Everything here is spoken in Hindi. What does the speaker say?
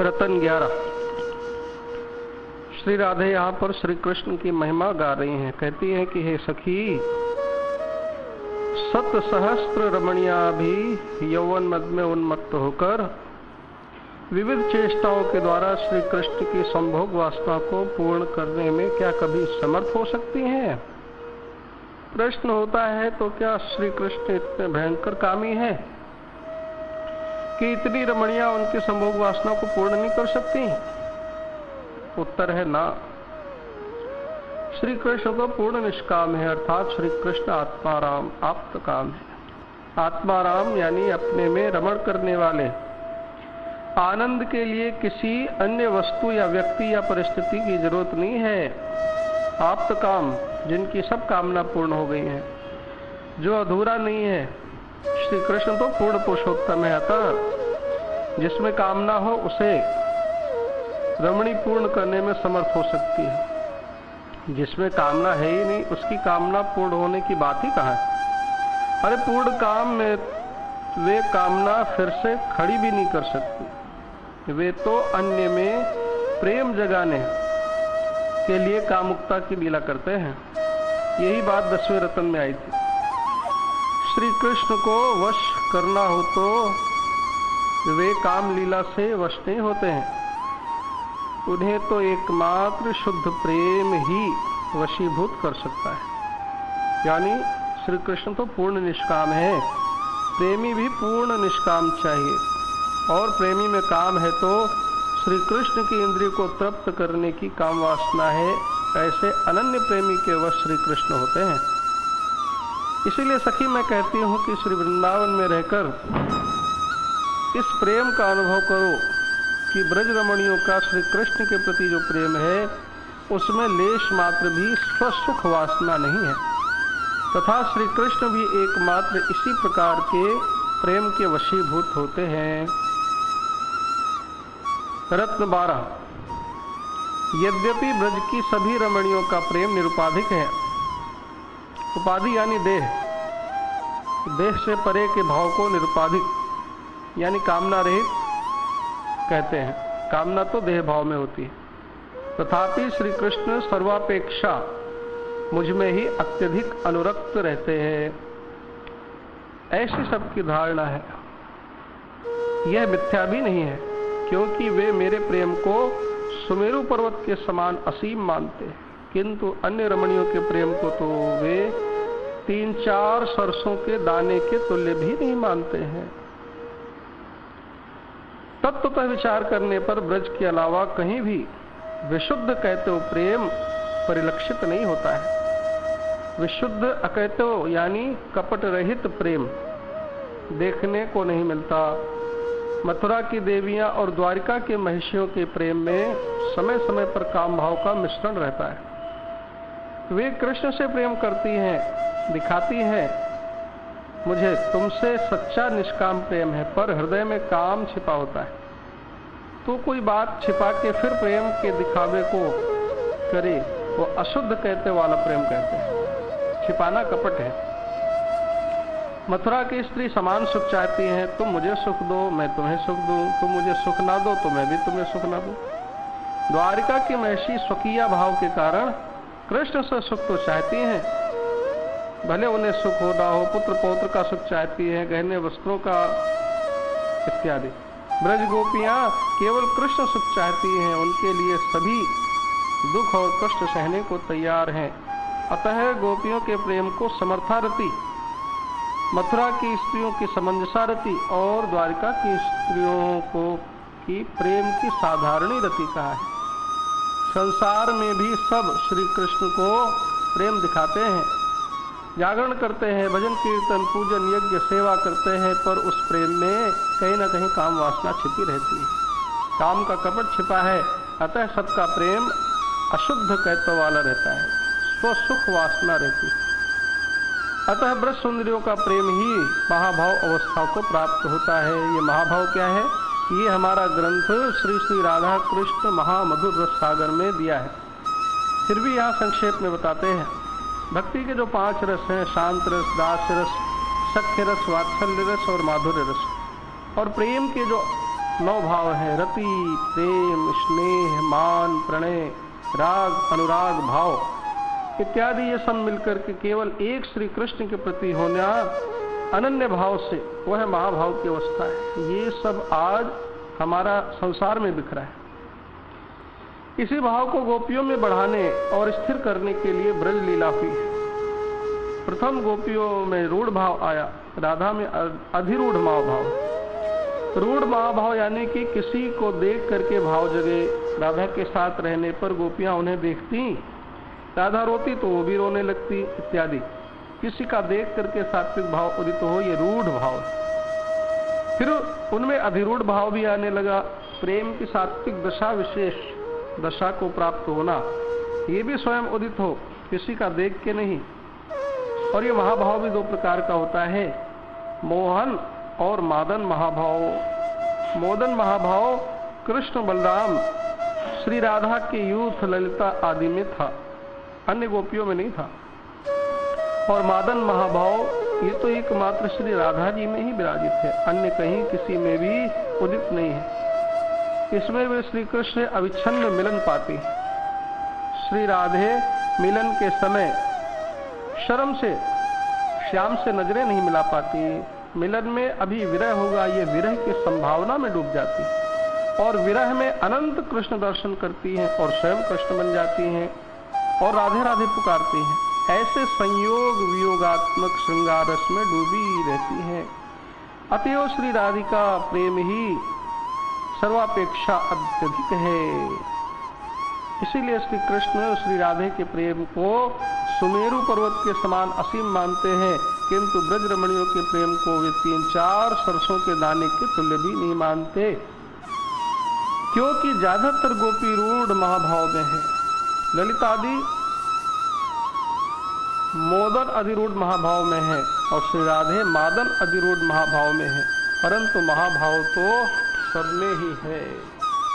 रतन 11। श्री राधे यहाँ पर श्री कृष्ण की महिमा गा रही हैं। कहती हैं कि हे सखी, सत सहस्त्र रमणिया भी यौवन मद में उन्मत्त होकर विविध चेष्टाओं के द्वारा श्री कृष्ण की संभोग वासना को पूर्ण करने में क्या कभी समर्थ हो सकती हैं? प्रश्न होता है, तो क्या श्री कृष्ण इतने भयंकर कामी है कि इतनी रमणियां उनकी संभोग वासना को पूर्ण नहीं कर सकती? उत्तर है ना। श्री कृष्ण तो पूर्ण निष्काम है, अर्थात श्री कृष्ण आत्माराम आप्त काम है। आत्माराम यानी अपने में रमण करने वाले, आनंद के लिए किसी अन्य वस्तु या व्यक्ति या परिस्थिति की जरूरत नहीं है। आप्त काम, जिनकी सब कामना पूर्ण हो गई है, जो अधूरा नहीं है। श्री कृष्ण तो पूर्ण पुरुषोत्तम है, अतः जिसमें कामना हो उसे रमणी पूर्ण करने में समर्थ हो सकती है। जिसमें कामना है ही नहीं, उसकी कामना पूर्ण होने की बात ही कहाँ है? अरे पूर्ण काम में वे कामना फिर से खड़ी भी नहीं कर सकती। वे तो अन्य में प्रेम जगाने के लिए कामुकता की लीला करते हैं। यही बात 10वें रतन में आई थी। श्री कृष्ण को वश करना हो तो वे काम लीला से वश नहीं होते हैं। उन्हें तो एकमात्र शुद्ध प्रेम ही वशीभूत कर सकता है। यानी श्री कृष्ण तो पूर्ण निष्काम है, प्रेमी भी पूर्ण निष्काम चाहिए। और प्रेमी में काम है तो श्री कृष्ण की इंद्रिय को तृप्त करने की काम वासना है। ऐसे अनन्य प्रेमी के वश श्री कृष्ण होते हैं। इसीलिए सखी मैं कहती हूँ कि श्री वृंदावन में रहकर इस प्रेम का अनुभव करो कि ब्रज रमणियों का श्री कृष्ण के प्रति जो प्रेम है, उसमें लेश मात्र भी स्वसुख वासना नहीं है, तथा श्री कृष्ण भी एकमात्र इसी प्रकार के प्रेम के वशीभूत होते हैं। रत्न 12। यद्यपि ब्रज की सभी रमणियों का प्रेम निरुपाधिक है। उपाधि यानी देह, देह से परे के भाव को निरुपाधिक यानी कामना रहित कहते हैं। कामना तो देह भाव में होती है। तथापि श्री कृष्ण सर्वापेक्षा मुझ में ही अत्यधिक अनुरक्त रहते हैं, ऐसी सबकी धारणा है। यह मिथ्या भी नहीं है, क्योंकि वे मेरे प्रेम को सुमेरु पर्वत के समान असीम मानते हैं, किंतु अन्य रमणियों के प्रेम को तो वे 3-4 सरसों के दाने के तुल्य भी नहीं मानते हैं। तत्वतः विचार करने पर ब्रज के अलावा कहीं भी विशुद्ध कहते हो प्रेम परिलक्षित नहीं होता है। विशुद्ध अकहते हो यानी कपट रहित प्रेम देखने को नहीं मिलता। मथुरा की देवियां और द्वारिका के महिषियों के प्रेम में समय समय पर काम भाव का मिश्रण रहता है। वे कृष्ण से प्रेम करती हैं, दिखाती हैं मुझे तुमसे सच्चा निष्काम प्रेम है, पर हृदय में काम छिपा होता है। तो कोई बात छिपा के फिर प्रेम के दिखावे को करे, वो अशुद्ध कहते वाला प्रेम कहते हैं। छिपाना कपट है। मथुरा की स्त्री समान सुख चाहती है। तुम मुझे सुख दो, मैं तुम्हें सुख दूं। तुम मुझे सुख ना दो तो मैं भी तुम्हें सुख ना दूं। द्वारिका की महिषी स्वकीय भाव के कारण कृष्ण से सुख तो चाहती हैं, भले उन्हें सुख हो ना हो। पुत्र पौत्र का सुख चाहती है, गहने वस्त्रों का इत्यादि। ब्रज गोपियां केवल कृष्ण सुख चाहती हैं, उनके लिए सभी दुख और कष्ट सहने को तैयार हैं। अतः गोपियों के प्रेम को समर्थारती, मथुरा की स्त्रियों की समंजसारती और द्वारिका की स्त्रियों को की प्रेम की साधारणी रति कहा है। संसार में भी सब श्री कृष्ण को प्रेम दिखाते हैं, जागरण करते हैं, भजन कीर्तन पूजन यज्ञ सेवा करते हैं, पर उस प्रेम में कहीं ना कहीं काम वासना छिपी रहती है। काम का कपट छिपा है, अतः सबका प्रेम अशुद्ध कहते वाला रहता है, स्वसुख वासना रहती है। अतः ब्रज सुंदरियों का प्रेम ही महाभाव अवस्था को प्राप्त होता है। ये महाभाव क्या है? ये हमारा ग्रंथ श्री श्री राधा कृष्ण महामधुर रस सागर में दिया है। फिर भी यहाँ संक्षेप में बताते हैं। भक्ति के जो 5 रस हैं, शांत रस, दास रस, सख्य रस, वात्सल्य रस और माधुर्य रस। और प्रेम के जो 9 भाव हैं, रति, प्रेम, स्नेह, मान, प्रणय, राग, अनुराग भाव इत्यादि। ये सब मिलकर के केवल एक श्री कृष्ण के प्रति होना अनन्य भाव से वह महाभाव की अवस्था है। ये सब आज हमारा संसार में बिखरा है। इसी भाव को गोपियों में बढ़ाने और स्थिर करने के लिए ब्रज लीला हुई है। प्रथम गोपियों में रूढ़ भाव आया, राधा में अधिरूढ़ महाभाव। रूढ़ महाभाव यानी कि किसी को देख करके भाव जगे। राधा के साथ रहने पर गोपियां उन्हें देखती, राधा रोती तो वो भी रोने लगती इत्यादि। किसी का देख करके सात्विक भाव उदित हो, ये रूढ़ भाव। फिर उनमें अधिरूढ़ भाव भी आने लगा। प्रेम की सात्विक दशा, विशेष दशा को प्राप्त होना, ये भी स्वयं उदित हो, किसी का देख के नहीं। और ये महाभाव भी 2 प्रकार का होता है, मोहन और मादन महाभाव। मोदन महाभाव कृष्ण बलराम श्री राधा के यूथ ललिता आदि में था, अन्य गोपियों में नहीं था। और मादन महाभाव ये तो एकमात्र श्री राधा जी में ही विराजित है, अन्य कहीं किसी में भी उदित नहीं है। इसमें वे श्री कृष्ण अविच्छिन्न मिलन पाती। श्री राधे मिलन के समय शर्म से श्याम से नजरें नहीं मिला पाती। मिलन में अभी विरह होगा, ये विरह की संभावना में डूब जाती और विरह में अनंत कृष्ण दर्शन करती हैं और स्वयं कृष्ण बन जाती हैं और राधे राधे पुकारती हैं। ऐसे संयोग वियोगात्मक श्रृंगार रस में डूबी रहती हैं। अतएव श्री राधिका प्रेम ही सर्वापेक्षा अत्यधिक है। इसीलिए श्री कृष्ण श्री राधे के प्रेम को सुमेरु पर्वत के समान असीम मानते हैं, किंतु ब्रज रमणियों के प्रेम को वे 3-4 सरसों के दाने के तुल्य भी नहीं मानते, क्योंकि ज्यादातर गोपी रूढ़ महाभाव में है। ललितादि मोदन अधिरूढ़ महाभाव में है और श्री राधे मादन अधिरूढ़ महाभाव में है, परंतु महाभाव तो सब में ही है।